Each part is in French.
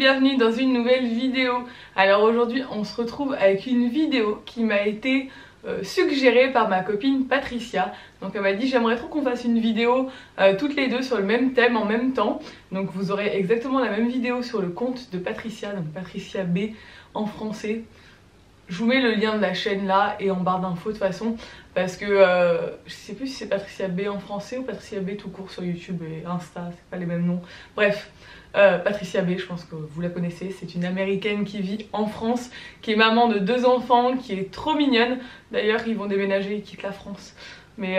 bienvenue dans une nouvelle vidéo. Alors aujourd'hui on se retrouve avec une vidéo qui m'a été suggérée par ma copine Patricia. Donc elle m'a dit j'aimerais trop qu'on fasse une vidéo toutes les deux sur le même thème en même temps. Donc vous aurez exactement la même vidéo sur le compte de Patricia, donc Patricia B en français. Je vous mets le lien de la chaîne là et en barre d'infos de toute façon parce que je sais plus si c'est Patricia B en français ou Patricia B tout court sur YouTube et Insta, c'est pas les mêmes noms. Bref, Patricia B, je pense que vous la connaissez, c'est une américaine qui vit en France, qui est maman de 2 enfants, qui est trop mignonne. D'ailleurs ils vont déménager, ils quittent la France. Mais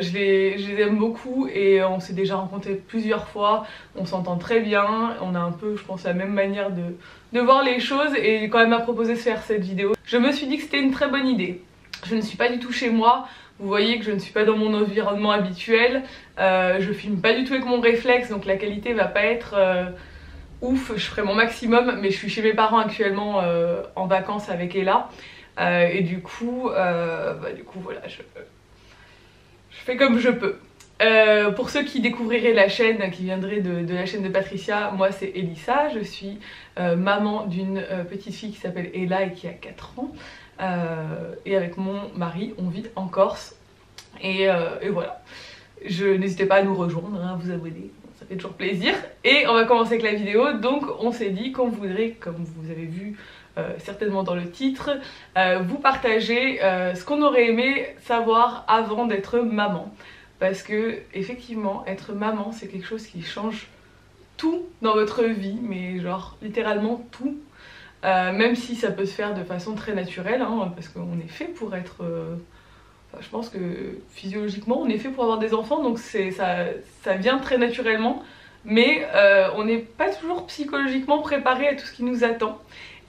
je les aime beaucoup et on s'est déjà rencontrés plusieurs fois, on s'entend très bien, on a un peu je pense la même manière de voir les choses et quand elle m'a proposé de faire cette vidéo, je me suis dit que c'était une très bonne idée. Je ne suis pas du tout chez moi, vous voyez que je ne suis pas dans mon environnement habituel, je filme pas du tout avec mon réflexe donc la qualité va pas être ouf, je ferai mon maximum mais je suis chez mes parents actuellement en vacances avec Ella et du coup voilà je fais comme je peux. Pour ceux qui découvriraient la chaîne, qui viendraient de la chaîne de Patricia, moi c'est Elissa, je suis maman d'une petite fille qui s'appelle Ella et qui a 4 ans. Et avec mon mari, on vit en Corse. Et voilà. N'hésitez pas à nous rejoindre, à vous abonner, ça fait toujours plaisir. Et on va commencer avec la vidéo, donc on s'est dit qu'on voudrait, comme vous avez vu certainement dans le titre, vous partager ce qu'on aurait aimé savoir avant d'être maman. Parce que effectivement être maman c'est quelque chose qui change tout dans votre vie, mais genre littéralement tout, même si ça peut se faire de façon très naturelle hein, parce qu'on est fait pour être enfin, je pense que physiologiquement on est fait pour avoir des enfants donc ça vient très naturellement, mais on n'est pas toujours psychologiquement préparé à tout ce qui nous attend.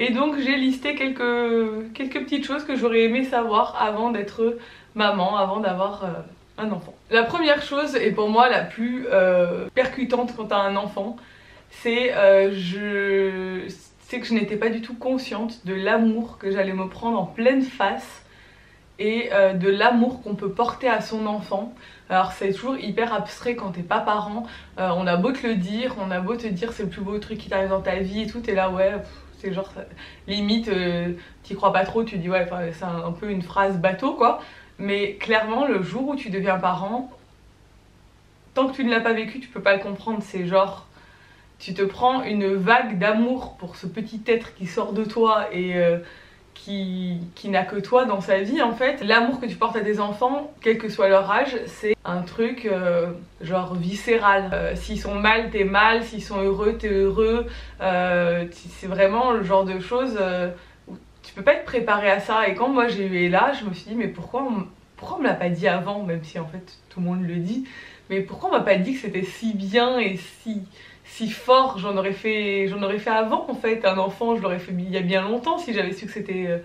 Et donc j'ai listé quelques petites choses que j'aurais aimé savoir avant d'être maman, avant d'avoir un enfant. La première chose, et pour moi la plus percutante quand t'as un enfant, c'est que je n'étais pas du tout consciente de l'amour que j'allais me prendre en pleine face et de l'amour qu'on peut porter à son enfant. Alors c'est toujours hyper abstrait quand t'es pas parent, on a beau te le dire, on a beau te dire c'est le plus beau truc qui t'arrive dans ta vie et tout, t'es là ouais, c'est genre limite t'y crois pas trop, tu dis ouais c'est un peu une phrase bateau quoi. Mais clairement le jour où tu deviens parent, tant que tu ne l'as pas vécu tu peux pas le comprendre, c'est genre tu te prends une vague d'amour pour ce petit être qui sort de toi et qui n'a que toi dans sa vie en fait. L'amour que tu portes à tes enfants, quel que soit leur âge, c'est un truc genre viscéral. S'ils sont mal, t'es mal, s'ils sont heureux, t'es heureux. C'est vraiment le genre de choses où tu peux pas être préparé à ça. Et quand moi j'ai eu Ella, je me suis dit mais pourquoi on me l'a pas dit avant, même si en fait tout le monde le dit. Mais pourquoi on m'a pas dit que c'était si bien et si fort, j'en aurais fait avant en fait, un enfant je l'aurais fait il y a bien longtemps si j'avais su que c'était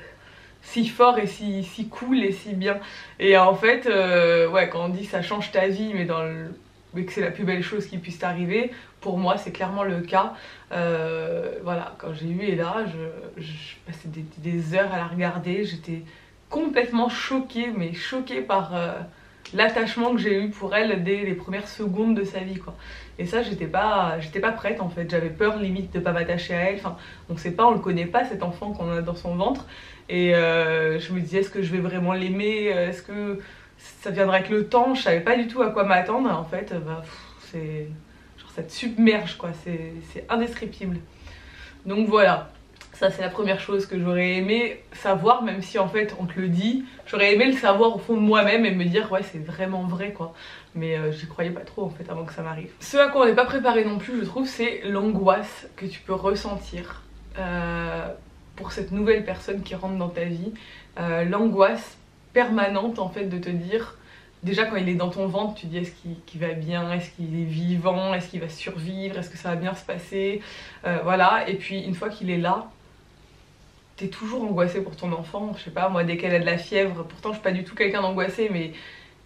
si fort et si cool et si bien. Et en fait, ouais quand on dit ça change ta vie mais que c'est la plus belle chose qui puisse t'arriver, pour moi c'est clairement le cas. Voilà, quand j'ai eu Ella, je passais des heures à la regarder, j'étais complètement choquée, mais choquée par l'attachement que j'ai eu pour elle dès les premières secondes de sa vie quoi. Et ça j'étais pas prête en fait, j'avais peur limite de pas m'attacher à elle, enfin on sait pas, on le connaît pas cet enfant qu'on a dans son ventre et je me disais est-ce que je vais vraiment l'aimer, est-ce que ça viendra avec le temps, je savais pas du tout à quoi m'attendre en fait, c'est genre ça te submerge quoi, c'est indescriptible. Donc voilà. Ça c'est la première chose que j'aurais aimé savoir, même si en fait on te le dit, j'aurais aimé le savoir au fond de moi-même et me dire ouais c'est vraiment vrai quoi. Mais j'y croyais pas trop en fait avant que ça m'arrive. Ce à quoi on n'est pas préparé non plus je trouve, c'est l'angoisse que tu peux ressentir pour cette nouvelle personne qui rentre dans ta vie. L'angoisse permanente en fait de te dire, déjà quand il est dans ton ventre tu te dis est-ce qu'il va bien, est-ce qu'il est vivant, est-ce qu'il va survivre, est-ce que ça va bien se passer, voilà. Et puis une fois qu'il est là, t'es toujours angoissée pour ton enfant. Je sais pas, moi dès qu'elle a de la fièvre, pourtant je suis pas du tout quelqu'un d'angoissé, mais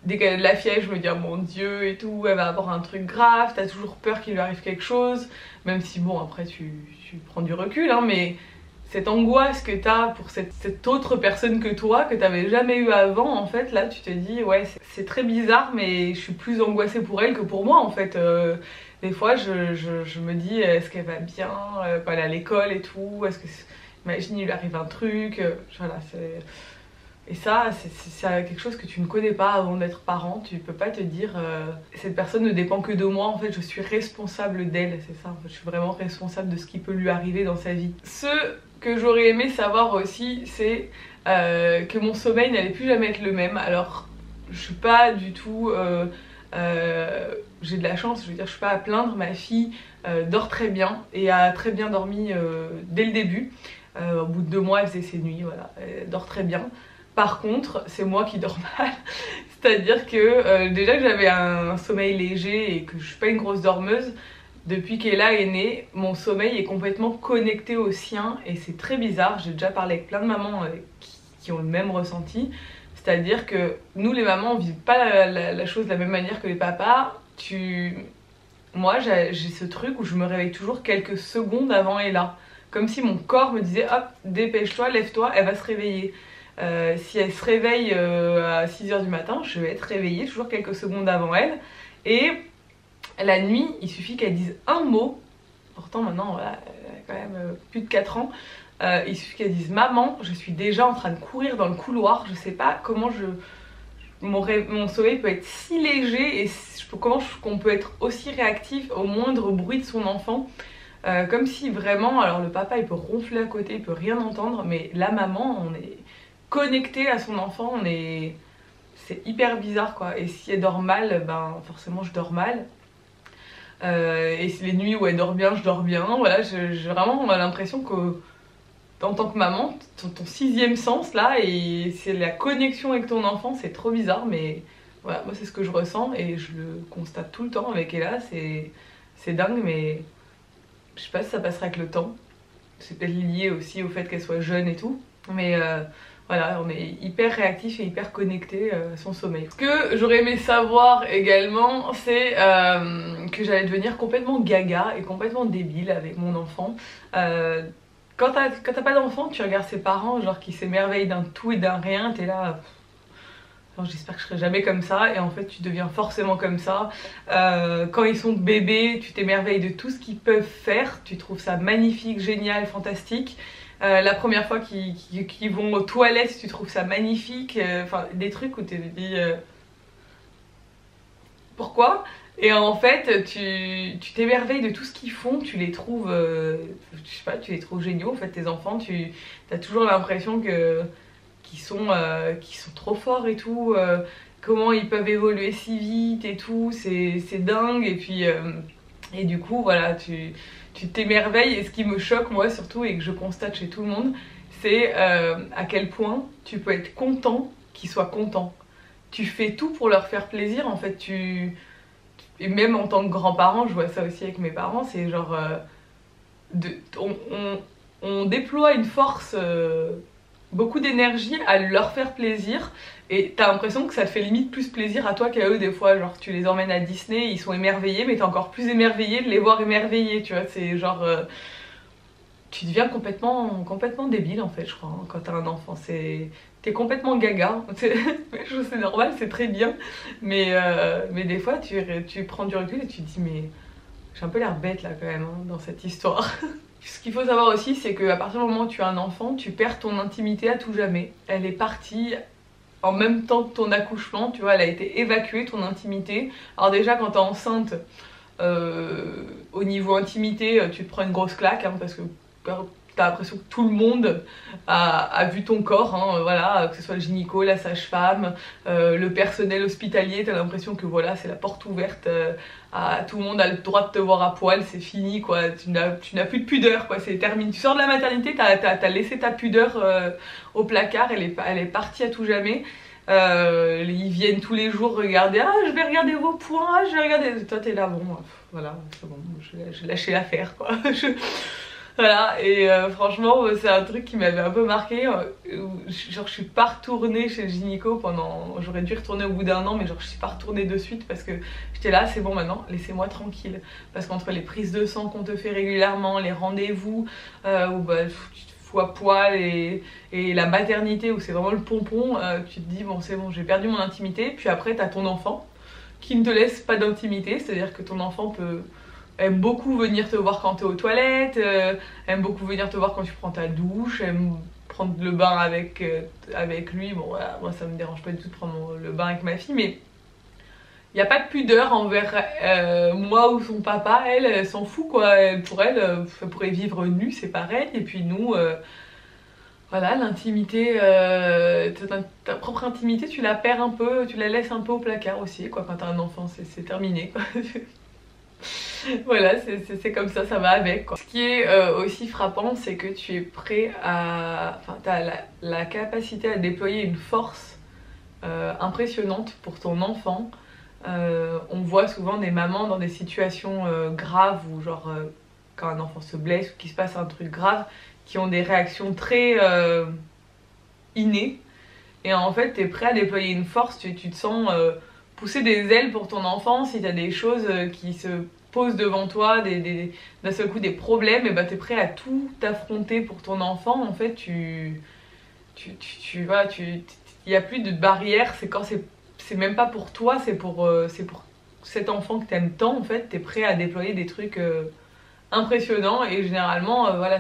dès qu'elle a de la fièvre je me dis oh mon dieu et tout, elle va avoir un truc grave, t'as toujours peur qu'il lui arrive quelque chose, même si bon après tu prends du recul hein, mais cette angoisse que t'as pour cette autre personne que toi, que t'avais jamais eu avant en fait, là tu te dis ouais c'est très bizarre mais je suis plus angoissée pour elle que pour moi en fait. des fois je me dis est-ce qu'elle va bien quand elle est à l'école et tout, est-ce que imagine il lui arrive un truc, voilà, et ça c'est quelque chose que tu ne connais pas avant d'être parent. Tu peux pas te dire cette personne ne dépend que de moi, en fait je suis responsable d'elle, c'est ça en fait, je suis vraiment responsable de ce qui peut lui arriver dans sa vie. Ce que j'aurais aimé savoir aussi, c'est que mon sommeil n'allait plus jamais être le même. Alors je suis pas du tout j'ai de la chance, je veux dire, je suis pas à plaindre, ma fille dort très bien et a très bien dormi dès le début. Au bout de 2 mois elle faisait ses nuits, voilà, elle dort très bien. Par contre c'est moi qui dors mal, c'est à dire que déjà que j'avais un sommeil léger et que je suis pas une grosse dormeuse, depuis qu'Ella est née, mon sommeil est complètement connecté au sien et c'est très bizarre. J'ai déjà parlé avec plein de mamans qui ont le même ressenti. C'est-à-dire que nous les mamans on vit pas la chose de la même manière que les papas. Moi j'ai ce truc où je me réveille toujours quelques secondes avant Ella. Comme si mon corps me disait hop, dépêche-toi, lève-toi, elle va se réveiller. Si elle se réveille à 6 h du matin, je vais être réveillée toujours quelques secondes avant elle. Et la nuit, il suffit qu'elle dise un mot. Pourtant maintenant, voilà, elle a quand même plus de 4 ans. Il suffit qu'elle dise maman, je suis déjà en train de courir dans le couloir. Je sais pas comment mon sommeil peut être si léger et comment on peut être aussi réactif au moindre bruit de son enfant. Comme si vraiment, alors le papa il peut ronfler à côté, il peut rien entendre, mais la maman, on est connecté à son enfant, c'est hyper bizarre quoi. Et si elle dort mal, ben forcément je dors mal. Et les nuits où elle dort bien, je dors bien. Voilà, j'ai vraiment l'impression que en tant que maman, ton 6e sens là, et c'est la connexion avec ton enfant, c'est trop bizarre, mais voilà, moi c'est ce que je ressens et je le constate tout le temps avec Ella, c'est dingue, mais je sais pas si ça passera avec le temps. C'est peut-être lié aussi au fait qu'elle soit jeune et tout, mais voilà, on est hyper réactif et hyper connecté à son sommeil. Ce que j'aurais aimé savoir également, c'est que j'allais devenir complètement gaga et complètement débile avec mon enfant. Quand t'as pas d'enfant, tu regardes ses parents genre qui s'émerveillent d'un tout et d'un rien, t'es là... J'espère que je serai jamais comme ça, et en fait tu deviens forcément comme ça. Quand ils sont bébés, tu t'émerveilles de tout ce qu'ils peuvent faire, tu trouves ça magnifique, génial, fantastique. La première fois qu'ils vont aux toilettes, tu trouves ça magnifique. Enfin, des trucs où tu te dis pourquoi? Et en fait, tu t'émerveilles de tout ce qu'ils font, tu les trouves, je sais pas, tu les trouves géniaux. En fait, tes enfants, tu as toujours l'impression qu'ils sont trop forts et tout. Comment ils peuvent évoluer si vite et tout, c'est dingue. Et puis, et du coup, voilà, tu t'émerveilles. Et ce qui me choque, moi, surtout, et que je constate chez tout le monde, c'est à quel point tu peux être content qu'ils soient contents. Tu fais tout pour leur faire plaisir, en fait, et même en tant que grand-parent, je vois ça aussi avec mes parents, c'est genre... on déploie une force, beaucoup d'énergie à leur faire plaisir, et t'as l'impression que ça te fait limite plus plaisir à toi qu'à eux des fois. Genre tu les emmènes à Disney, ils sont émerveillés, mais t'es encore plus émerveillé de les voir émerveillés, tu vois, c'est genre... tu deviens complètement débile en fait, je crois, hein, quand t'as un enfant. T'es complètement gaga. C'est normal, c'est très bien. Mais des fois, tu prends du recul et tu te dis, mais j'ai un peu l'air bête là quand même, hein, dans cette histoire. Ce qu'il faut savoir aussi, c'est qu'à partir du moment où tu as un enfant, tu perds ton intimité à tout jamais. Elle est partie en même temps que ton accouchement, tu vois, elle a été évacuée, ton intimité. Alors déjà, quand t'es enceinte, au niveau intimité, tu te prends une grosse claque, hein, parce que t'as l'impression que tout le monde a vu ton corps, hein, voilà, que ce soit le gynéco, la sage-femme, le personnel hospitalier, t'as l'impression que voilà, c'est la porte ouverte, tout le monde a le droit de te voir à poil, c'est fini quoi, tu n'as plus de pudeur quoi, c'est terminé. Tu sors de la maternité, t'as laissé ta pudeur au placard, elle est partie à tout jamais. Ils viennent tous les jours regarder, ah je vais regarder vos points, je vais regarder, toi t'es là, bon voilà, c'est bon, j'ai lâché l'affaire quoi. Voilà, et franchement c'est un truc qui m'avait un peu marqué, genre je suis pas retournée chez le gynéco pendant, j'aurais dû y retourner au bout d'1 an, mais genre je suis pas retournée de suite parce que j'étais là, c'est bon maintenant, laissez-moi tranquille, parce qu'entre les prises de sang qu'on te fait régulièrement, les rendez-vous, où bah, tu te fous à poil, et la maternité où c'est vraiment le pompon, tu te dis bon c'est bon, j'ai perdu mon intimité, puis après t'as ton enfant qui ne te laisse pas d'intimité, c'est à dire que ton enfant peut aime beaucoup venir te voir quand t'es aux toilettes, aime beaucoup venir te voir quand tu prends ta douche, aime prendre le bain avec lui. Bon voilà, moi ça me dérange pas du tout de prendre le bain avec ma fille, mais il n'y a pas de pudeur envers moi ou son papa. Elle s'en fout quoi. Pour elle, elle pourrait vivre nue, c'est pareil. Et puis nous, voilà, l'intimité, ta propre intimité, tu la perds un peu, tu la laisses un peu au placard aussi quoi. Quand t'as un enfant, c'est terminé quoi. Voilà, c'est comme ça va avec quoi. Ce qui est aussi frappant, c'est que tu es prêt à... Enfin, tu as la capacité à déployer une force impressionnante pour ton enfant. On voit souvent des mamans dans des situations graves où genre quand un enfant se blesse ou qu'il se passe un truc grave, qui ont des réactions très innées. Et en fait, tu es prêt à déployer une force, tu te sens pousser des ailes pour ton enfant si tu as des choses qui se posent devant toi, d'un seul coup des problèmes, et bah t'es prêt à tout affronter pour ton enfant. En fait, il y a plus de barrière, c'est quand c'est même pas pour toi, c'est pour cet enfant que t'aimes tant. En fait, t'es prêt à déployer des trucs impressionnants, et généralement, voilà,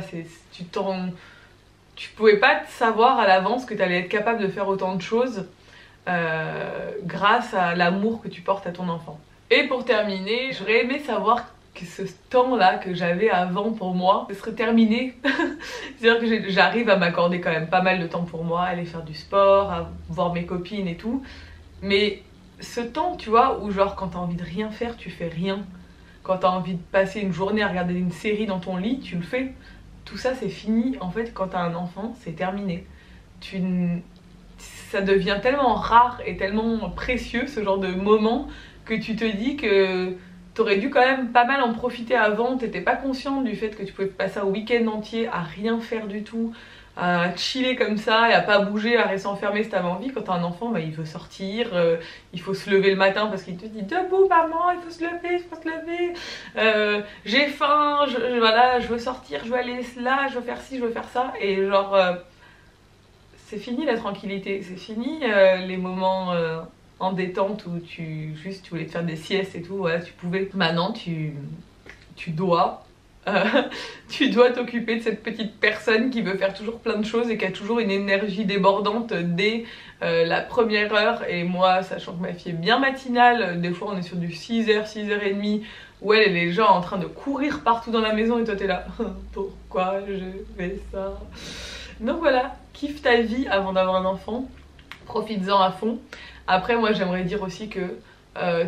tu pouvais pas savoir à l'avance que t'allais être capable de faire autant de choses grâce à l'amour que tu portes à ton enfant. Et pour terminer, j'aurais aimé savoir que ce temps-là que j'avais avant pour moi, ce serait terminé. C'est-à-dire que j'arrive à m'accorder quand même pas mal de temps pour moi, aller faire du sport, à voir mes copines et tout. Mais ce temps, tu vois, où genre quand t'as envie de rien faire, tu fais rien. Quand t'as envie de passer une journée à regarder une série dans ton lit, tu le fais. Tout ça c'est fini. En fait, quand t'as un enfant, c'est terminé. Ça devient tellement rare et tellement précieux ce genre de moment que tu te dis que t'aurais dû quand même pas mal en profiter avant. T'étais pas consciente du fait que tu pouvais passer un week-end entier à rien faire du tout, à chiller comme ça et à pas bouger, à rester enfermé si t'avais envie. Quand t'as un enfant, bah, il veut sortir, il faut se lever le matin parce qu'il te dit debout maman, il faut se lever, j'ai faim, voilà, je veux sortir, je veux aller là, je veux faire ci, je veux faire ça. Et genre c'est fini la tranquillité, c'est fini les moments en détente où tu voulais te faire des siestes et tout, voilà, tu pouvais. Maintenant tu dois tu dois t'occuper de cette petite personne qui veut faire toujours plein de choses et qui a toujours une énergie débordante dès la première heure. Et moi, sachant que ma fille est bien matinale, des fois on est sur du 6h, 6h30, où elle est déjà en train de courir partout dans la maison et toi t'es là pourquoi je fais ça? Donc voilà, kiffe ta vie avant d'avoir un enfant, profites-en à fond. Après moi j'aimerais dire aussi que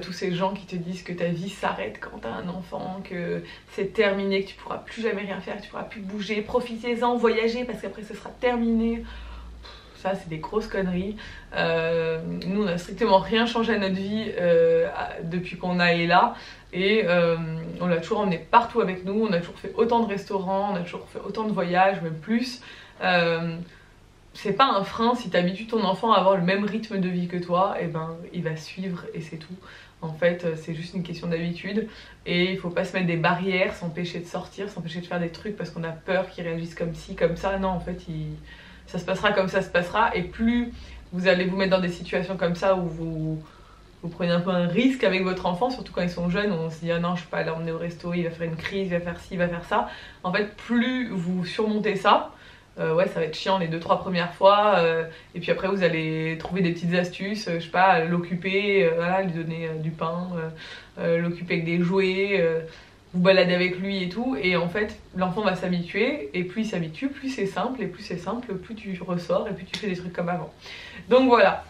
tous ces gens qui te disent que ta vie s'arrête quand t'as un enfant, que c'est terminé, que tu pourras plus jamais rien faire, que tu pourras plus bouger, profitez-en, voyagez parce qu'après ce sera terminé. Ça c'est des grosses conneries. Nous on a strictement rien changé à notre vie depuis qu'on a Ella. Et on l'a toujours emmené partout avec nous, on a toujours fait autant de restaurants, on a toujours fait autant de voyages, même plus. C'est pas un frein, si t'habitues ton enfant à avoir le même rythme de vie que toi, et ben il va suivre et c'est tout. En fait c'est juste une question d'habitude et il faut pas se mettre des barrières, s'empêcher de sortir, s'empêcher de faire des trucs parce qu'on a peur qu'ils réagissent comme ci, comme ça. Non, en fait ça se passera comme ça se passera, et plus vous allez vous mettre dans des situations comme ça où vous prenez un peu un risque avec votre enfant, surtout quand ils sont jeunes, on se dit ah non je peux pas l'emmener au resto, il va faire une crise, il va faire ci, il va faire ça. En fait plus vous surmontez ça, ouais ça va être chiant les 2-3 premières fois, et puis après vous allez trouver des petites astuces, je sais pas, l'occuper, voilà, lui donner du pain, l'occuper avec des jouets, vous balader avec lui et tout, et en fait l'enfant va s'habituer, et plus il s'habitue, plus c'est simple, et plus c'est simple, plus tu ressors et plus tu fais des trucs comme avant. Donc voilà.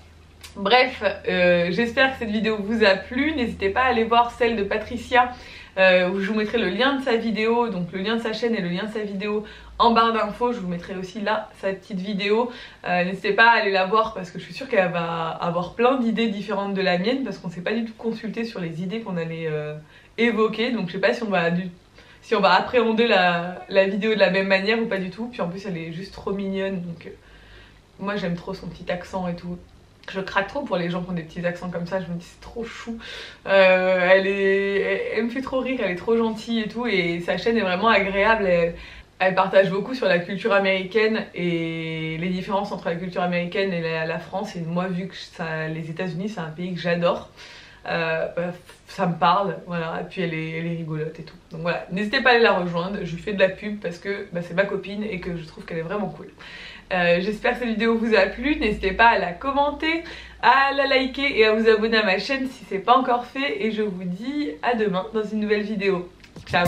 Bref, j'espère que cette vidéo vous a plu. N'hésitez pas à aller voir celle de Patricia, où je vous mettrai le lien de sa vidéo, donc le lien de sa chaîne et le lien de sa vidéo en barre d'infos. Je vous mettrai aussi là sa petite vidéo. N'hésitez pas à aller la voir parce que je suis sûre qu'elle va avoir plein d'idées différentes de la mienne, parce qu'on ne s'est pas du tout consulté sur les idées qu'on allait évoquer. Donc je sais pas si on va appréhender la vidéo de la même manière ou pas du tout. Puis en plus elle est juste trop mignonne, donc moi j'aime trop son petit accent et tout. Je craque trop pour les gens qui ont des petits accents comme ça, je me dis c'est trop chou. Elle me fait trop rire, elle est trop gentille et tout, et sa chaîne est vraiment agréable. Elle partage beaucoup sur la culture américaine et les différences entre la culture américaine et la France. Et moi, vu que les États-Unis c'est un pays que j'adore, ça me parle, voilà, et puis elle est rigolote et tout. Donc voilà, n'hésitez pas à aller la rejoindre, je lui fais de la pub parce que c'est ma copine et que je trouve qu'elle est vraiment cool. J'espère que cette vidéo vous a plu, n'hésitez pas à la commenter, à la liker et à vous abonner à ma chaîne si c'est pas encore fait, et je vous dis à demain dans une nouvelle vidéo. Ciao!